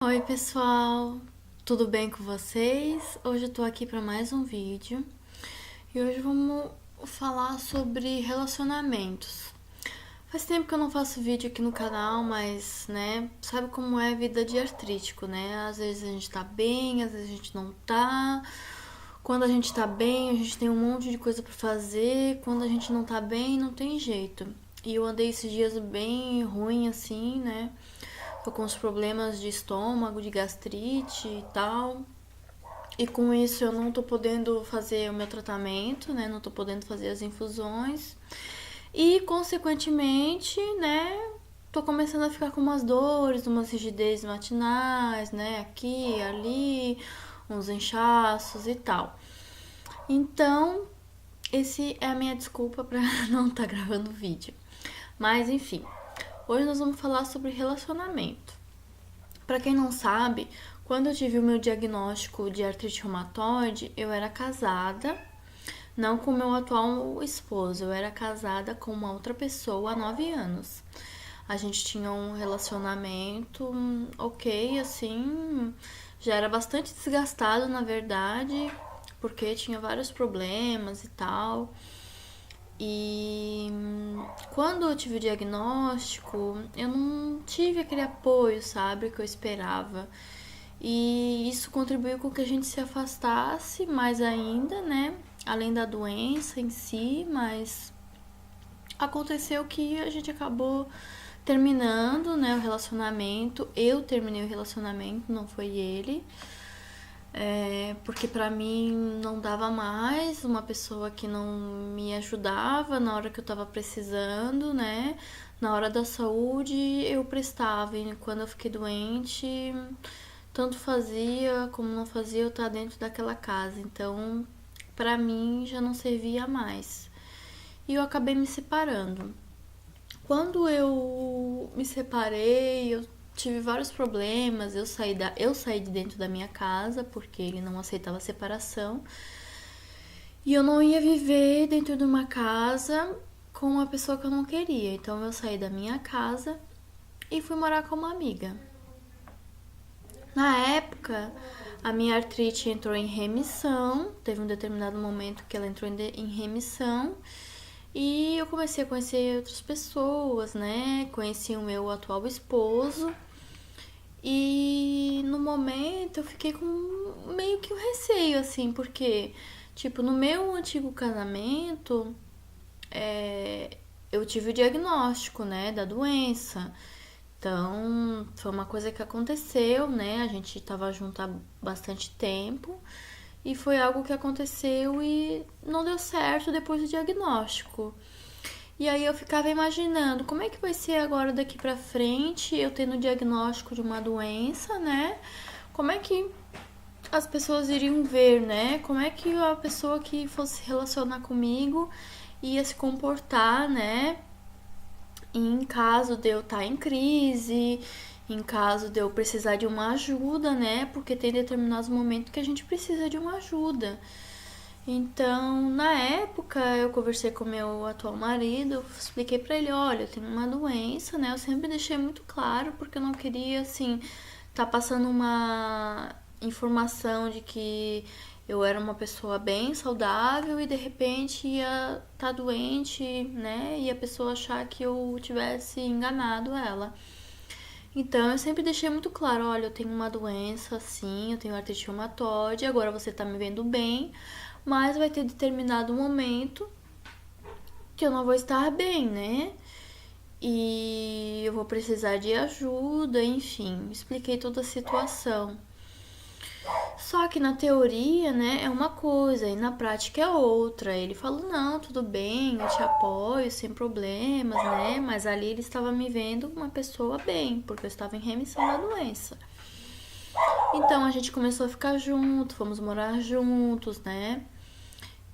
Oi pessoal, tudo bem com vocês? Hoje eu tô aqui para mais um vídeo e hoje vamos falar sobre relacionamentos. Faz tempo que eu não faço vídeo aqui no canal, mas sabe como é a vida de artrítico, né? Às vezes a gente tá bem, às vezes a gente não tá. Quando a gente tá bem, a gente tem um monte de coisa para fazer, quando a gente não tá bem, não tem jeito. E eu andei esses dias bem ruim assim, né? Tô com os problemas de estômago, de gastrite e tal. E com isso eu não tô podendo fazer o meu tratamento, né? Não tô podendo fazer as infusões. E consequentemente, tô começando a ficar com umas dores, umas rigidez matinais, né? Aqui, ali, uns inchaços e tal. Então, esse é a minha desculpa pra não estar gravando vídeo. Mas enfim, hoje nós vamos falar sobre relacionamento. Para quem não sabe, quando eu tive o meu diagnóstico de artrite reumatoide, eu era casada, não com o meu atual esposo, eu era casada com uma outra pessoa há 9 anos. A gente tinha um relacionamento ok, assim, já era bastante desgastado, na verdade, porque tinha vários problemas e tal. E quando eu tive o diagnóstico, eu não tive aquele apoio, sabe, que eu esperava. E isso contribuiu com que a gente se afastasse mais ainda, né? Além da doença em si, mas aconteceu que a gente acabou terminando, né, o relacionamento. Eu terminei o relacionamento, não foi ele. Porque pra mim não dava mais uma pessoa que não me ajudava na hora que eu tava precisando, né? Na hora da saúde eu prestava, e quando eu fiquei doente, tanto fazia como não fazia eu estar dentro daquela casa. Então, pra mim já não servia mais. E eu acabei me separando. Quando eu me separei, eu tive vários problemas. Eu saí de dentro da minha casa porque ele não aceitava a separação. E eu não ia viver dentro de uma casa com uma pessoa que eu não queria. Então eu saí da minha casa e fui morar com uma amiga. Na época, a minha artrite entrou em remissão. Teve um determinado momento que ela entrou em remissão. E eu comecei a conhecer outras pessoas, né? Conheci o meu atual esposo. E no momento eu fiquei com meio que um receio, assim, porque, tipo, no meu antigo casamento, eu tive o diagnóstico, né, da doença. Então, foi uma coisa que aconteceu, né? A gente tava junto há bastante tempo. E foi algo que aconteceu e não deu certo depois do diagnóstico. E aí eu ficava imaginando como é que vai ser agora daqui pra frente, eu tendo o diagnóstico de uma doença, né? Como é que as pessoas iriam ver, né? Como é que a pessoa que fosse se relacionar comigo ia se comportar, né? Em caso de eu estar em crise, em caso de eu precisar de uma ajuda, né? Porque tem determinados momentos que a gente precisa de uma ajuda. Então, na época, eu conversei com meu atual marido, expliquei pra ele, olha, eu tenho uma doença, né? Eu sempre deixei muito claro, porque eu não queria, assim, tá passando uma informação de que eu era uma pessoa bem saudável e de repente ia estar doente, né? E a pessoa achar que eu tivesse enganado ela. Então, eu sempre deixei muito claro, olha, eu tenho uma doença assim, eu tenho artrite reumatoide, agora você tá me vendo bem, mas vai ter determinado momento que eu não vou estar bem, né? E eu vou precisar de ajuda, enfim, expliquei toda a situação. Só que na teoria, né, é uma coisa e na prática é outra. Ele falou: "Não, tudo bem, eu te apoio sem problemas, né?" Mas ali ele estava me vendo uma pessoa bem, porque eu estava em remissão da doença. Então a gente começou a ficar junto, fomos morar juntos, né?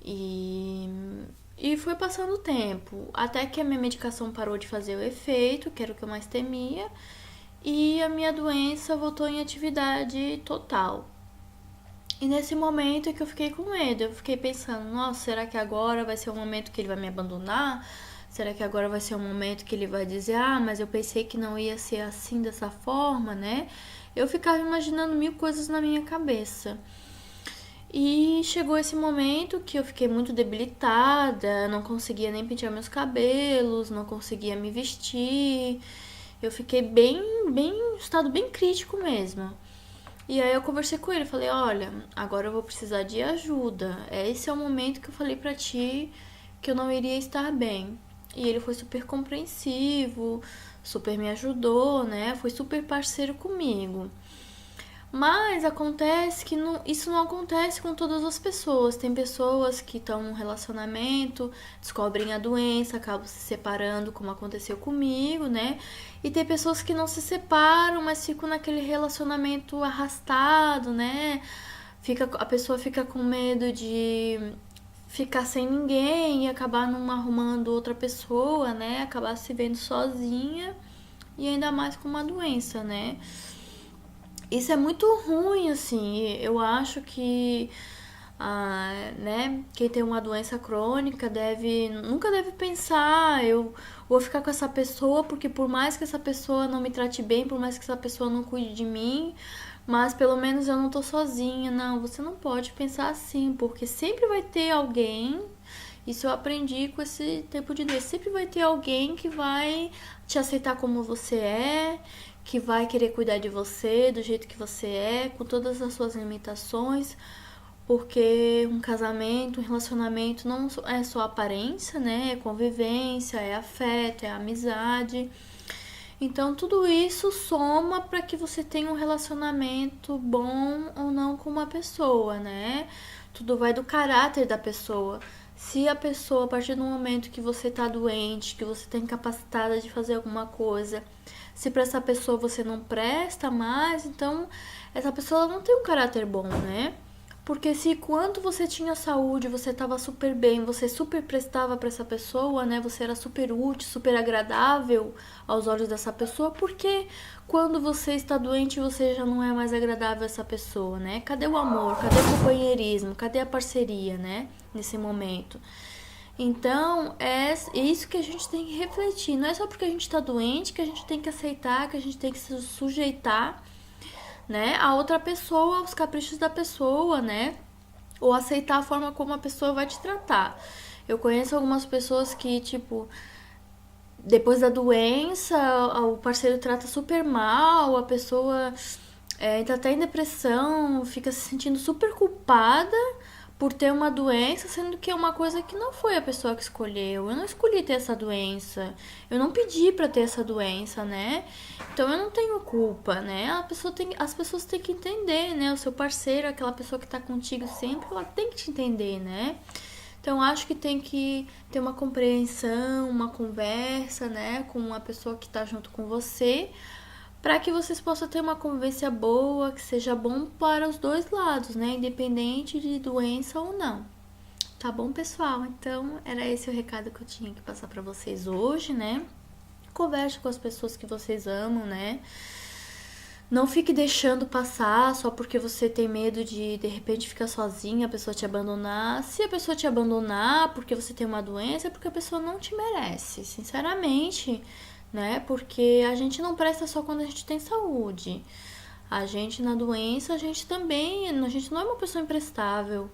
E foi passando o tempo, até que a minha medicação parou de fazer o efeito, que era o que eu mais temia, e a minha doença voltou em atividade total. E nesse momento é que eu fiquei com medo. Eu fiquei pensando, nossa, será que agora vai ser o momento que ele vai me abandonar? Será que agora vai ser um momento que ele vai dizer, ah, mas eu pensei que não ia ser assim, dessa forma, né? Eu ficava imaginando mil coisas na minha cabeça. E chegou esse momento que eu fiquei muito debilitada, não conseguia nem pentear meus cabelos, não conseguia me vestir. Eu fiquei em estado bem crítico mesmo. E aí eu conversei com ele, falei, olha, agora eu vou precisar de ajuda. Esse é o momento que eu falei pra ti que eu não iria estar bem. E ele foi super compreensivo, super me ajudou, né? Foi super parceiro comigo. Mas acontece que isso não acontece com todas as pessoas. Tem pessoas que estão num relacionamento, descobrem a doença, acabam se separando, como aconteceu comigo, né? E tem pessoas que não se separam, mas ficam naquele relacionamento arrastado, né? A pessoa fica com medo de ficar sem ninguém e acabar não arrumando outra pessoa, né? Acabar se vendo sozinha e ainda mais com uma doença, né? Isso é muito ruim, assim. Eu acho que, né, quem tem uma doença crônica nunca deve pensar, eu vou ficar com essa pessoa porque por mais que essa pessoa não me trate bem, por mais que essa pessoa não cuide de mim, mas pelo menos eu não tô sozinha. Não, você não pode pensar assim, porque sempre vai ter alguém. Isso eu aprendi com esse tempo de doença. Sempre vai ter alguém que vai te aceitar como você é, que vai querer cuidar de você do jeito que você é, com todas as suas limitações, porque um casamento, um relacionamento não é só aparência, né? É convivência, é afeto, é amizade. Então tudo isso soma para que você tenha um relacionamento bom ou não com uma pessoa, né? Tudo vai do caráter da pessoa. Se a pessoa, a partir do momento que você tá doente, que você tá incapacitada de fazer alguma coisa, se para essa pessoa você não presta mais, então essa pessoa não tem um caráter bom, né? Porque se quando você tinha saúde, você estava super bem, você super prestava para essa pessoa, né? Você era super útil, super agradável aos olhos dessa pessoa, porque quando você está doente, você já não é mais agradável a essa pessoa, né? Cadê o amor? Cadê o companheirismo? Cadê a parceria, né? Nesse momento. Então, é isso que a gente tem que refletir. Não é só porque a gente está doente que a gente tem que aceitar, que a gente tem que se sujeitar, né, a outra pessoa, aos caprichos da pessoa, né? Ou aceitar a forma como a pessoa vai te tratar. Eu conheço algumas pessoas que, tipo, depois da doença, o parceiro trata super mal, a pessoa entra até em depressão, fica se sentindo super culpada por ter uma doença, sendo que é uma coisa que não foi a pessoa que escolheu. Eu não escolhi ter essa doença. Eu não pedi pra ter essa doença, né? Então eu não tenho culpa, né? As pessoas têm que entender, né? O seu parceiro, aquela pessoa que tá contigo sempre, ela tem que te entender, né? Então acho que tem que ter uma compreensão, uma conversa, né, com a pessoa que tá junto com você, para que vocês possam ter uma convivência boa, que seja bom para os dois lados, né? Independente de doença ou não. Tá bom, pessoal? Então, era esse o recado que eu tinha que passar para vocês hoje, né? Converse com as pessoas que vocês amam, né? Não fique deixando passar só porque você tem medo de repente ficar sozinha, a pessoa te abandonar. Se a pessoa te abandonar porque você tem uma doença, é porque a pessoa não te merece, sinceramente, né? Porque a gente não presta só quando a gente tem saúde. A gente na doença, a gente não é uma pessoa imprestável,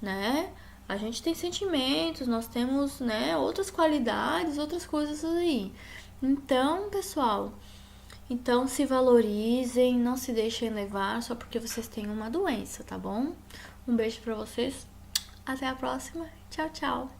né? A gente tem sentimentos, nós temos, né, outras qualidades, outras coisas aí. Então, pessoal, se valorizem, não se deixem levar só porque vocês têm uma doença, tá bom? Um beijo pra vocês. Até a próxima. Tchau, tchau.